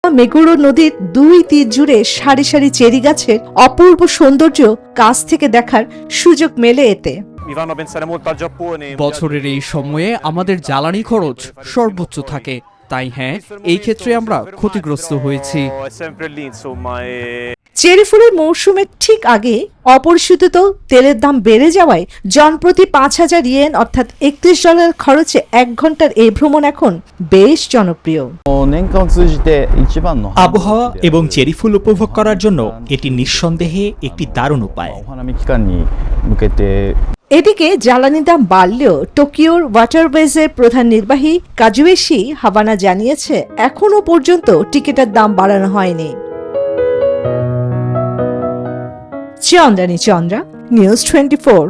Meguro নদীর দুই তীর জুড়ে সারি সারি চেরি গাছের অপূর্ব সৌন্দর্য কাছ থেকে দেখার সুযোগ মেলে এতে। বছরের এই সময়ে আমাদের জ্বালানি খরচ সর্বোচ্চ থাকে, তাই হ্যাঁ, এই ক্ষেত্রে আমরা ক্ষতিগ্রস্ত হয়েছি। চেরি ফুলের মৌসুমের ঠিক আগে অপরিশোধিত তেলের দাম বেড়ে যাওয়ায় জনপ্রতি ৫,০০০ ইয়েন অর্থাৎ $31 খরচে ১ ঘন্টার এই ভ্রমণ এখন বেশ জনপ্রিয়। আবহাওয়া এবং চেরি ফুল উপভোগ করার জন্য এটি নিঃসন্দেহে একটি দারুণ উপায়। এদিকে জ্বালানি দাম বাড়লেও টোকিওর ওয়াটারওয়েজের প্রধান নির্বাহী কাজুয়েশি হাবানা জানিয়েছে এখনো পর্যন্ত টিকিটের দাম বাড়ানো হয়নি। চন্দ্রানী চন্দ্রা, নিউজ 24।